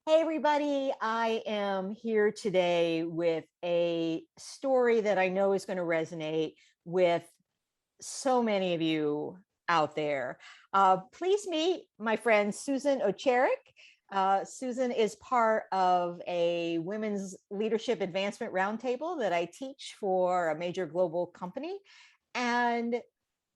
Hey, everybody. I am here today with a story that I know is going to resonate with so many of you out there. Please meet my friend Susan Ocherik. Susan is part of a women's leadership advancement roundtable that I teach for a major global company. And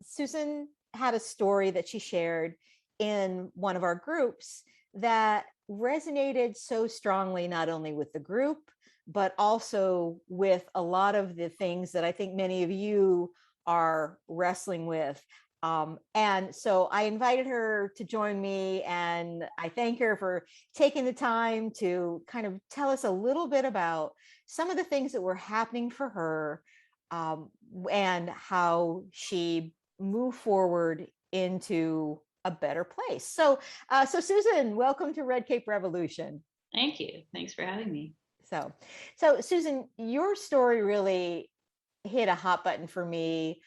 Susan had a story that she shared in one of our groups that resonated so strongly, not only with the group, but also with a lot of the things that I think many of you are wrestling with. And so I invited her to join me, and I thank her for taking the time to kind of tell us a little bit about some of the things that were happening for her, and how she move forward into a better place. So Susan, welcome to Red Cape Revolution. Thank you. Thanks for having me. So, so Susan, your story really hit a hot button for me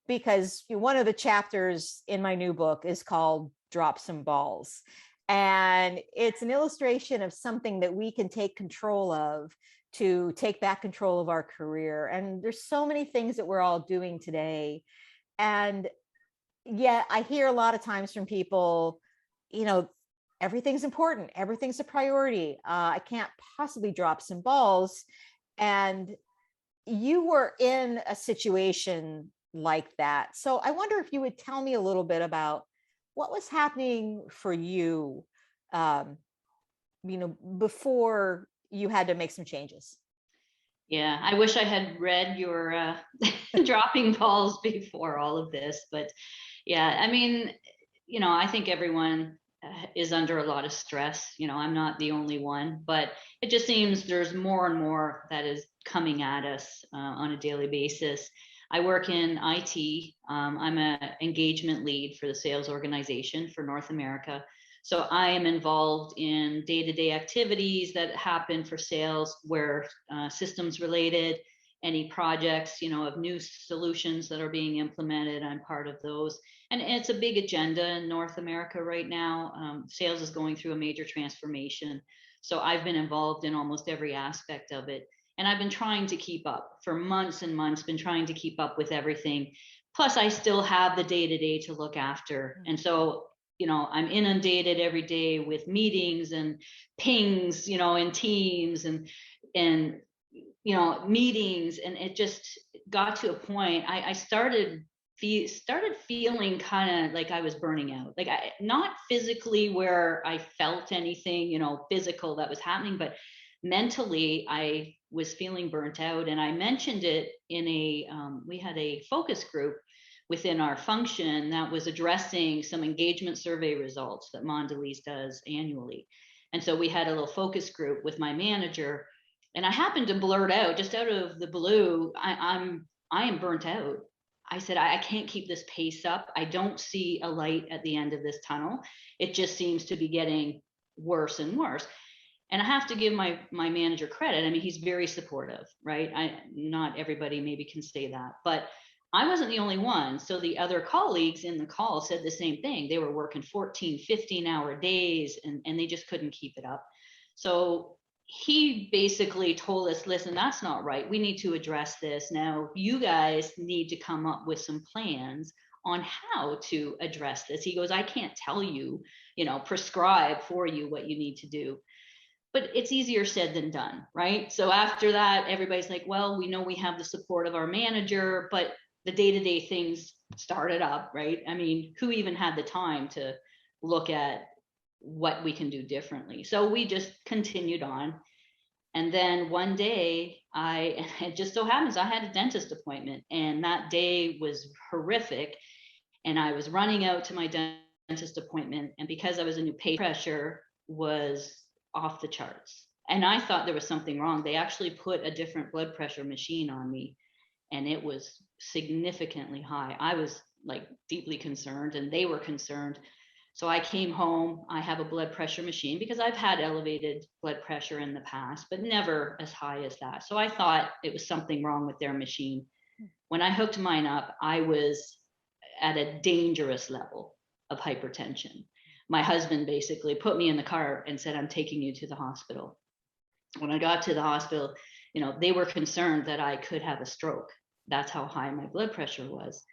because one of the chapters in my new book is called Drop Some Balls. And it's an illustration of something that we can take control of to take back control of our career. And there's so many things that we're all doing today. And yet I hear a lot of times from people, you know, everything's important, everything's a priority. I can't possibly drop some balls. And you were in a situation like that. So I wonder if you would tell me a little bit about what was happening for you, um, before you had to make some changes. Yeah, I wish I had read your dropping balls before all of this, but yeah, I mean, I think everyone is under a lot of stress. I'm not the only one, but it just seems there's more and more that is coming at us on a daily basis. I work in IT. I'm an engagement lead for the sales organization for North America. So I am involved in day-to-day activities that happen for sales where systems related, any projects, of new solutions that are being implemented, I'm part of those. And it's a big agenda in North America right now. Sales is going through a major transformation. So I've been involved in almost every aspect of it. And I've been trying to keep up for months and months, been trying to keep up with everything. Plus, I still have the day to day to look after. And so, I'm inundated every day with meetings and pings, in teams and meetings. And it just got to a point. I started feeling kind of like I was burning out, like not physically where I felt anything, physical that was happening, but mentally I was feeling burnt out. And I mentioned it in we had a focus group within our function that was addressing some engagement survey results that Mondelez does annually. And so we had a little focus group with my manager, and I happened to blurt out just out of the blue, I am burnt out. I said, I can't keep this pace up. I don't see a light at the end of this tunnel. It just seems to be getting worse and worse. And I have to give my manager credit. I mean, he's very supportive, right? Not everybody maybe can say that, but I wasn't the only one. So the other colleagues in the call said the same thing. They were working 14, 15-hour days, and they just couldn't keep it up. So he basically told us, listen, that's not right. We need to address this. Now, you guys need to come up with some plans on how to address this. He goes, I can't tell you, prescribe for you what you need to do. But it's easier said than done, right? So after that, everybody's like, well, we know we have the support of our manager, but the day-to-day things started up, right? I mean, who even had the time to look at what we can do differently? So we just continued on. And then one day, it just so happens I had a dentist appointment, and that day was horrific. And I was running out to my dentist appointment, and because I was a new patient, pressure was off the charts. And I thought there was something wrong. They actually put a different blood pressure machine on me, and it was significantly high. I was like deeply concerned, and they were concerned. So I came home. I have a blood pressure machine because I've had elevated blood pressure in the past, but never as high as that. So I thought it was something wrong with their machine. When I hooked mine up, I was at a dangerous level of hypertension. my husband basically put me in the car and said, I'm taking you to the hospital. When I got to the hospital, they were concerned that I could have a stroke. That's how high my blood pressure was.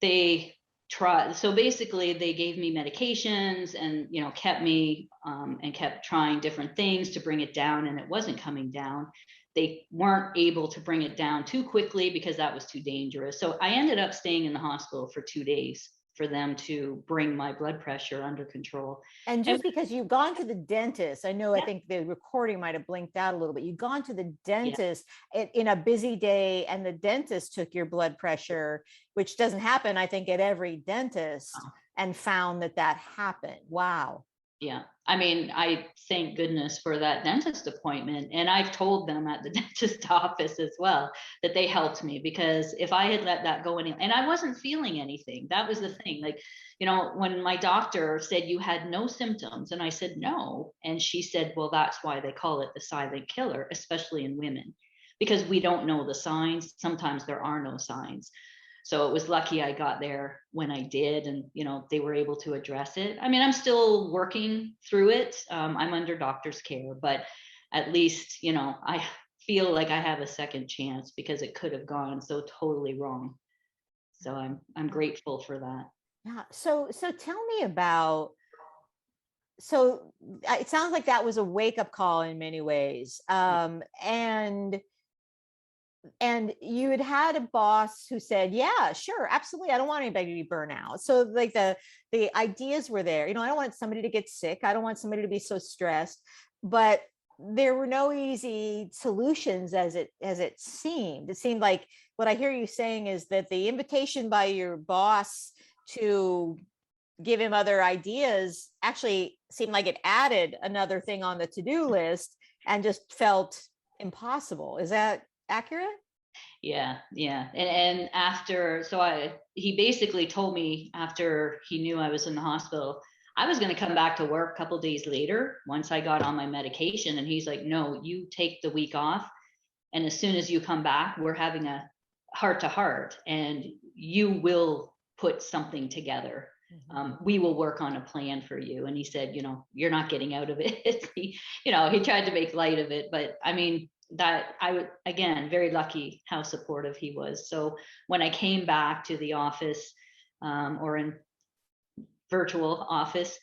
They tried, so basically they gave me medications and, kept me and kept trying different things to bring it down, and it wasn't coming down. They weren't able to bring it down too quickly because that was too dangerous. So I ended up staying in the hospital for 2 days for them to bring my blood pressure under control. And And just because you've gone to the dentist, I know, I yeah, think the recording might have blinked out a little bit. You've gone to the yeah. dentist in a busy day, and the dentist took your blood pressure, which doesn't happen, I think, at every dentist, and found that happened. Wow. Yeah. I mean, I thank goodness for that dentist appointment. And I've told them at the dentist office as well that they helped me, because if I had let that go and I wasn't feeling anything, that was the thing. Like, when my doctor said you had no symptoms, and I said no. And she said, well, that's why they call it the silent killer, especially in women, because we don't know the signs. Sometimes there are no signs. So it was lucky I got there when I did, and they were able to address it. I mean, I'm still working through it. I'm under doctor's care, but at least I feel like I have a second chance, because it could have gone so totally wrong. So I'm grateful for that. Yeah. So tell me about, so it sounds like that was a wake up call in many ways. And you had a boss who said, yeah, sure, absolutely, I don't want anybody to be burnt out. So like the ideas were there. I don't want somebody to get sick, I don't want somebody to be so stressed, but there were no easy solutions, as it seemed. It seemed like what I hear you saying is that the invitation by your boss to give him other ideas actually seemed like it added another thing on the to-do list and just felt impossible. Is that accurate? Yeah, yeah. And after, he basically told me, after he knew I was in the hospital, I was going to come back to work a couple days later once I got on my medication. And he's like, no, you take the week off, and as soon as you come back, we're having a heart to heart, and you will put something together. We will work on a plan for you. And he said, you're not getting out of it. He tried to make light of it, but I mean, that I would, again, very lucky how supportive he was. So when I came back to the office, or in virtual office,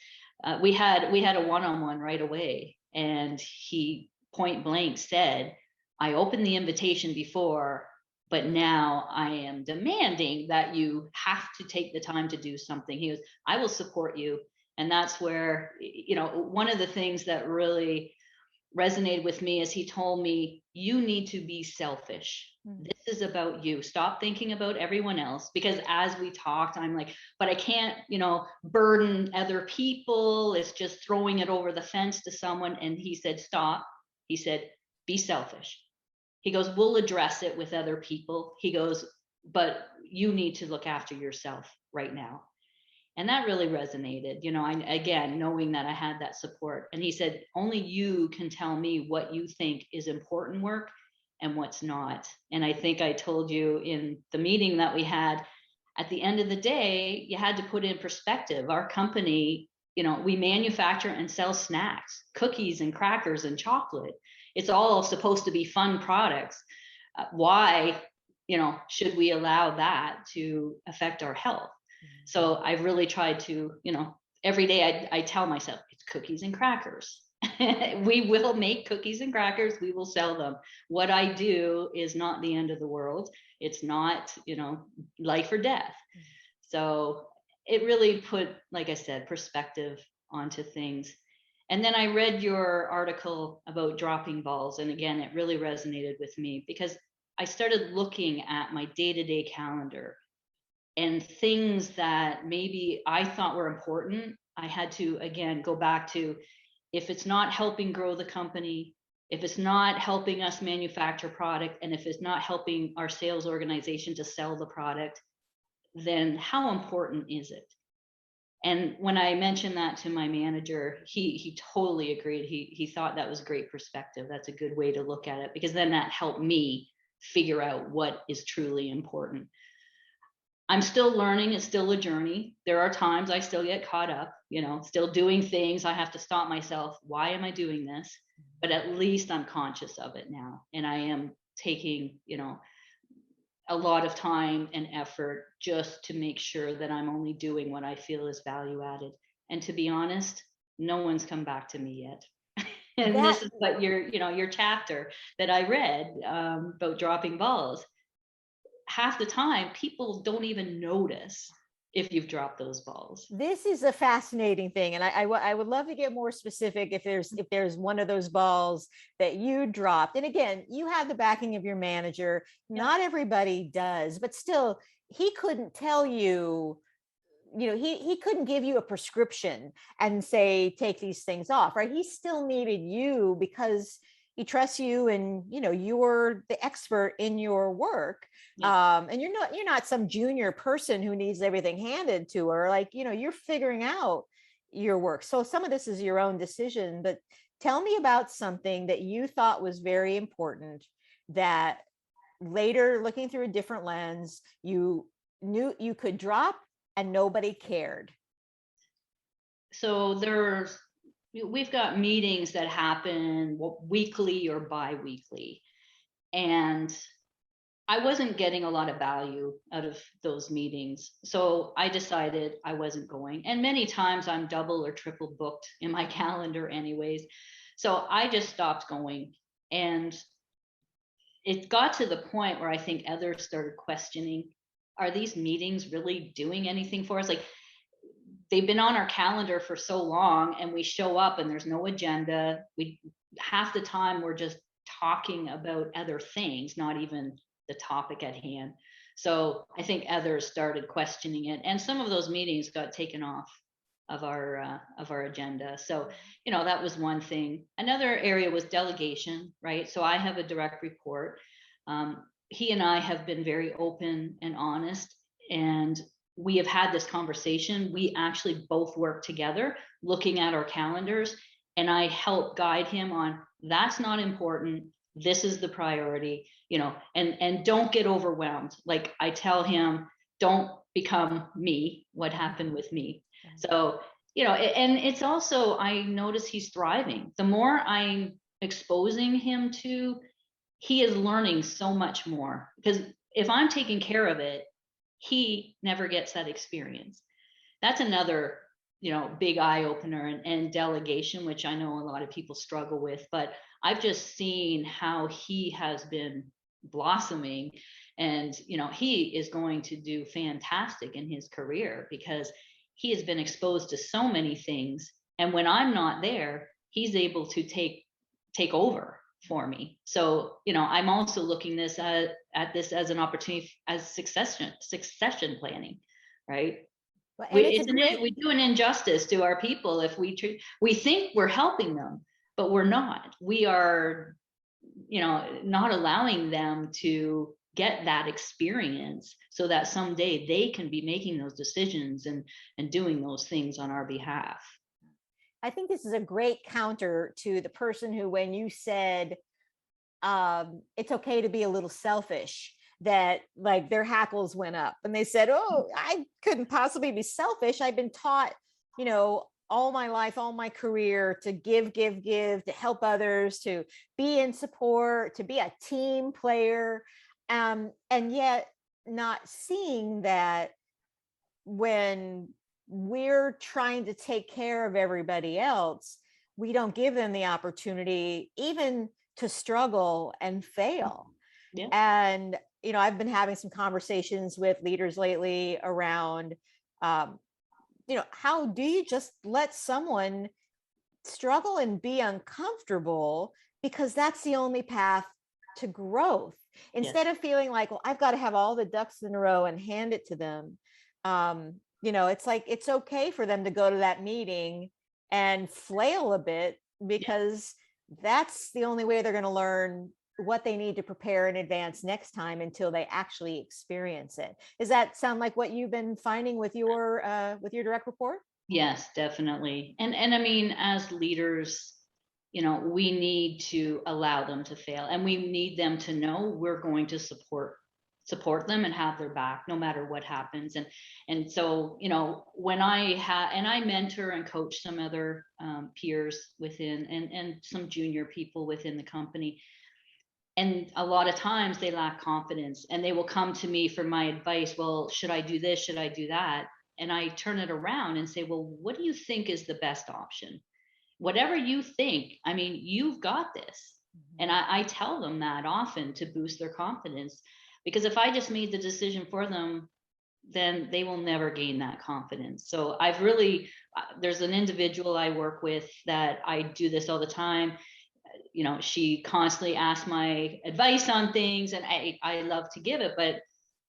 we had a one-on-one right away, and he point blank said, I opened the invitation before, but now I am demanding that you have to take the time to do something. He goes, I will support you. And that's where, one of the things that really resonated with me is he told me, you need to be selfish. This is about you. Stop thinking about everyone else. Because as we talked, I'm like, but I can't, burden other people. It's just throwing it over the fence to someone. And he said, stop. He said, be selfish. He goes, we'll address it with other people. He goes, but you need to look after yourself right now. And that really resonated, again, knowing that I had that support. And he said, only you can tell me what you think is important work and what's not. And I think I told you in the meeting that we had, at the end of the day, you had to put in perspective. Our company, we manufacture and sell snacks, cookies and crackers and chocolate. It's all supposed to be fun products. Why, should we allow that to affect our health? So I've really tried to, every day I tell myself, it's cookies and crackers. We will make cookies and crackers. We will sell them. What I do is not the end of the world. It's not, life or death. So it really put, like I said, perspective onto things. And then I read your article about dropping balls. And again, it really resonated with me, because I started looking at my day-to-day calendar, and things that maybe I thought were important, I had to, again, go back to, if it's not helping grow the company, if it's not helping us manufacture product, and if it's not helping our sales organization to sell the product, then how important is it? And when I mentioned that to my manager, he totally agreed. He thought that was great perspective. That's a good way to look at it, because then that helped me figure out what is truly important. I'm still learning. It's still a journey. There are times I still get caught up. still doing things. I have to stop myself. Why am I doing this? But at least I'm conscious of it now. And I am taking, a lot of time and effort just to make sure that I'm only doing what I feel is value added. And to be honest, no one's come back to me yet. And That this is what your chapter that I read about dropping balls. Half the time, people don't even notice if you've dropped those balls. this is a fascinating thing, and I would love to get more specific if there's one of those balls that you dropped. And again, you have the backing of your manager. Yeah. Not everybody does, but still, he couldn't tell you. He couldn't give you a prescription and say take these things off, right? He still needed you because he trusts you, and you're the expert in your work. Yeah. And you're not some junior person who needs everything handed to her. Like, you're figuring out your work, so some of this is your own decision. But tell me about something that you thought was very important, that later, looking through a different lens, you knew you could drop and nobody cared. So we've got meetings that happen weekly or bi-weekly, and I wasn't getting a lot of value out of those meetings. So I decided I wasn't going. And many times I'm double or triple booked in my calendar anyways. So I just stopped going. And it got to the point where I think others started questioning, are these meetings really doing anything for us? Like, they've been on our calendar for so long, and we show up and there's no agenda. We half the time we're just talking about other things, not even the topic at hand. So I think others started questioning it, and some of those meetings got taken off of our agenda. So that was one thing. Another area was delegation, right? So I have a direct report. He and I have been very open and honest, and we have had this conversation. We actually both work together looking at our calendars, and I help guide him on, that's not important, this is the priority, and don't get overwhelmed. Like, I tell him, don't become me, what happened with me. So and it's also, I notice he's thriving. The more I'm exposing him to, he is learning so much more, because if I'm taking care of it, he never gets that experience. That's another big eye opener, and delegation, which I know a lot of people struggle with. But I've just seen how he has been blossoming, and he is going to do fantastic in his career because he has been exposed to so many things, and when I'm not there, he's able to take over for me. So I'm also looking at this as an opportunity, as succession planning, right? Well, and it's a great We do an injustice to our people if we think we're helping them, but we're not. We are not allowing them to get that experience, so that someday they can be making those decisions and doing those things on our behalf. I think this is a great counter to the person who, when you said it's okay to be a little selfish, that like their hackles went up and they said, oh, I couldn't possibly be selfish. I've been taught, all my life, all my career, to give, to help others, to be in support, to be a team player. And yet not seeing that when we're trying to take care of everybody else, we don't give them the opportunity even to struggle and fail. Yeah. And I've been having some conversations with leaders lately around how do you just let someone struggle and be uncomfortable, because that's the only path to growth, instead of feeling like, well, I've got to have all the ducks in a row and hand it to them. It's like, it's okay for them to go to that meeting and flail a bit, because that's the only way they're going to learn what they need to prepare in advance next time, until they actually experience it. Does that sound like what you've been finding with your direct report? Yes, definitely. And I mean, as leaders, we need to allow them to fail, and we need them to know we're going to support support them and have their back no matter what happens. And so, when I mentor and coach some other peers within, and some junior people within the company, and a lot of times they lack confidence and they will come to me for my advice. Well, should I do this? Should I do that? And I turn it around and say, well, what do you think is the best option? Whatever you think, I mean, you've got this. And I tell them that often to boost their confidence, because if I just made the decision for them, then they will never gain that confidence. So I've really, there's an individual I work with that I do this all the time. She constantly asks my advice on things, and I love to give it, but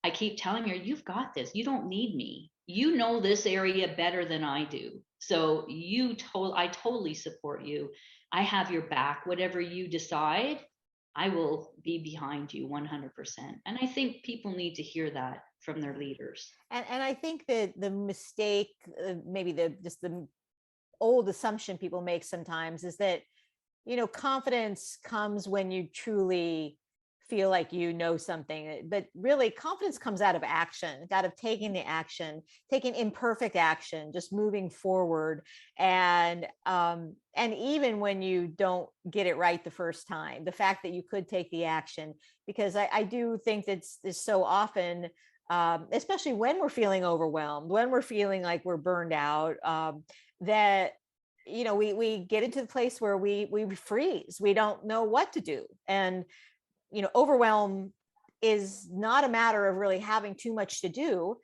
I keep telling her, you've got this. You don't need me. You know this area better than I do. So I totally support you. I have your back. Whatever you decide, I will be behind you 100%. And I think people need to hear that from their leaders. And I think that the mistake, maybe the old assumption people make sometimes, is that, confidence comes when you truly feel like you know something, but really confidence comes out of action, out of taking the action, taking imperfect action, just moving forward. And even when you don't get it right the first time, the fact that you could take the action, because I do think that's so often, especially when we're feeling overwhelmed, when we're feeling like we're burned out, that we get into the place where we freeze. We don't know what to do. And overwhelm is not a matter of really having too much to do.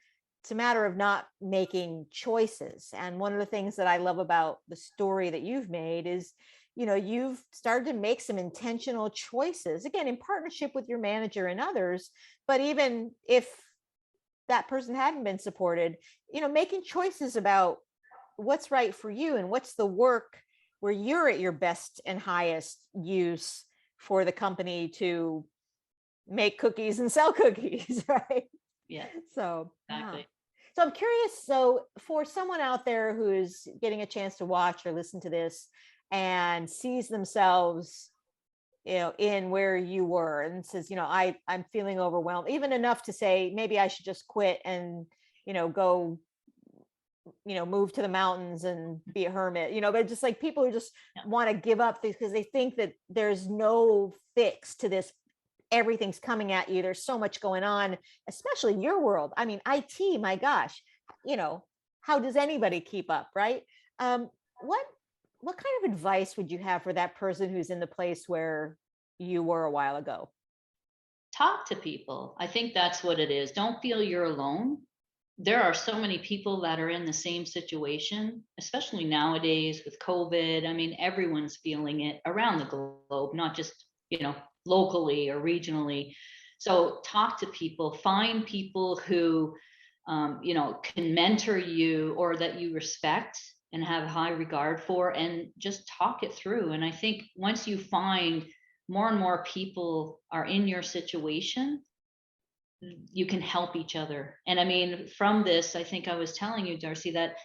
It's a matter of not making choices. And one of the things that I love about the story that you've made is, you've started to make some intentional choices, again, in partnership with your manager and others. But even if that person hadn't been supported, making choices about what's right for you and what's the work where you're at your best and highest use for the company to make cookies and sell cookies, right? Yeah. So, Exactly. yeah. So I'm curious. So for someone out there who's getting a chance to watch or listen to this and sees themselves, in where you were, and says, I'm feeling overwhelmed, even enough to say, maybe I should just quit and, go move to the mountains and be a hermit, but just like people who just want to give up because they think that there's no fix to this. Everything's coming at you. There's so much going on, especially your world. I mean, IT, my gosh, how does anybody keep up, right? What kind of advice would you have for that person who's in the place where you were a while ago? Talk to people. I think that's what it is. Don't feel you're alone. There are so many people that are in the same situation, especially nowadays with COVID. I mean, everyone's feeling it around the globe, not just, locally or regionally. So talk to people, find people who, can mentor you or that you respect and have high regard for, and just talk it through. And I think once you find more and more people are in your situation, you can help each other. And I mean, from this, I think I was telling you, Darcy, that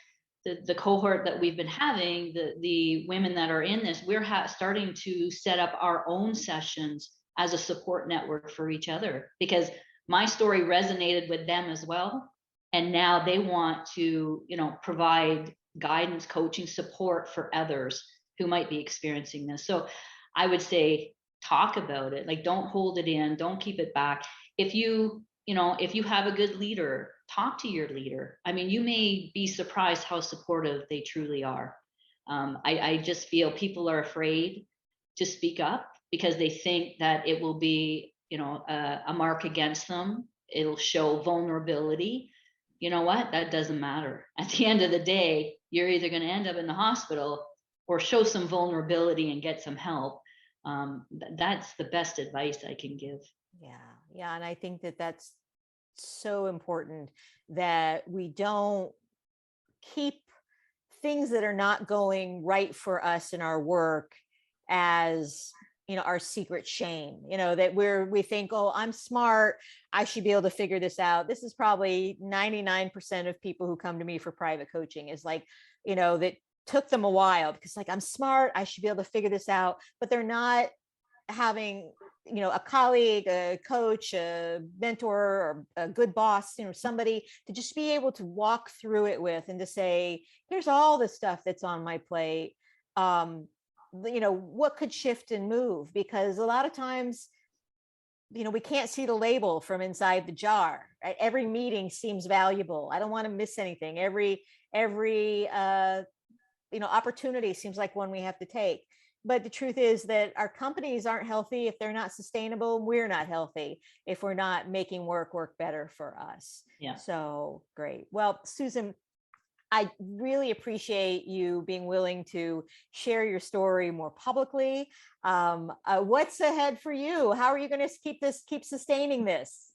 the cohort that we've been having, the women that are in this, we're starting to set up our own sessions as a support network for each other, because my story resonated with them as well. And now they want to, provide guidance, coaching, support for others who might be experiencing this. So I would say, talk about it. Like, don't hold it in, don't keep it back. If you have a good leader, talk to your leader. I mean, you may be surprised how supportive they truly are. I just feel people are afraid to speak up because they think that it will be, a mark against them. It'll show vulnerability. You know what? That doesn't matter. At the end of the day, you're either going to end up in the hospital or show some vulnerability and get some help. That's the best advice I can give. Yeah. And I think that that's so important, that we don't keep things that are not going right for us in our work as, our secret shame, that we think, oh, I'm smart, I should be able to figure this out. This is probably 99% of people who come to me for private coaching, is like, that took them a while because, like, I'm smart, I should be able to figure this out, but they're not having a colleague, a coach, a mentor, or a good boss, somebody to just be able to walk through it with, and to say, here's all the stuff that's on my plate. What could shift and move? Because a lot of times, we can't see the label from inside the jar, right? Every meeting seems valuable. I don't want to miss anything. Every opportunity seems like one we have to take. But the truth is that our companies aren't healthy if they're not sustainable. We're not healthy if we're not making work better for us. Yeah. So great. Well, Susan, I really appreciate you being willing to share your story more publicly. What's ahead for you? How are you going to keep sustaining this?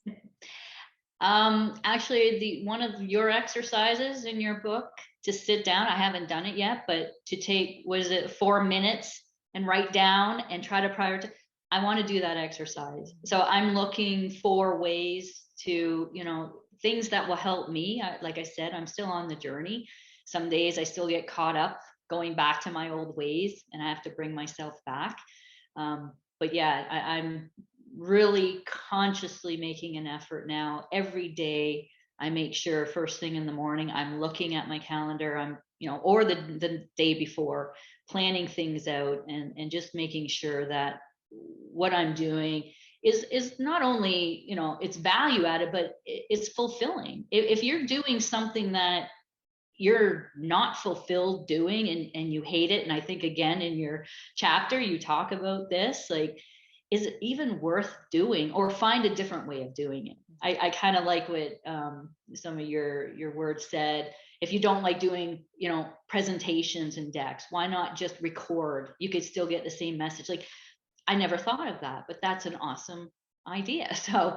Actually, one of your exercises in your book, to sit down, I haven't done it yet, but to take, was it 4 minutes and write down and try to prioritize? I want to do that exercise. So I'm looking for ways to, things that will help me. Like I said, I'm still on the journey. Some days I still get caught up going back to my old ways, and I have to bring myself back. But yeah, I'm really consciously making an effort now. Every day I make sure first thing in the morning I'm looking at my calendar. I'm, or the day before, planning things out, and just making sure that what I'm doing is not only, it's value added, but it's fulfilling. If you're doing something that you're not fulfilled doing, and you hate it, and I think again in your chapter you talk about this, like, is it even worth doing, or find a different way of doing it? I kind of like what some of your words said. If you don't like doing, presentations and decks, why not just record? You could still get the same message. Like, I never thought of that, but that's an awesome idea. So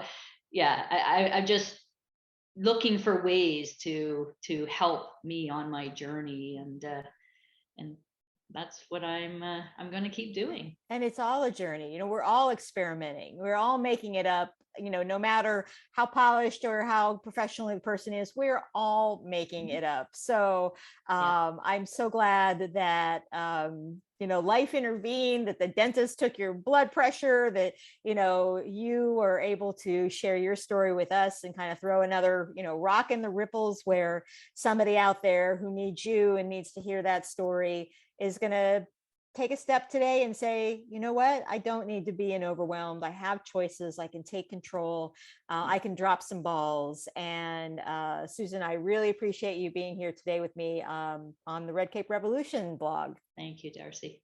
yeah, I'm just looking for ways to help me on my journey, and that's what I'm going to keep doing. And it's all a journey. We're all experimenting. We're all making it up. No matter how polished or how professional the person is, we're all making it up. So I'm so glad that life intervened, that the dentist took your blood pressure, that you were able to share your story with us and kind of throw another rock in the ripples, where somebody out there who needs you and needs to hear that story is going to take a step today and say, you know what, I don't need to be overwhelmed. I have choices. I can take control. I can drop some balls. And Susan, I really appreciate you being here today with me on the Red Cape Revolution blog. Thank you, Darcy.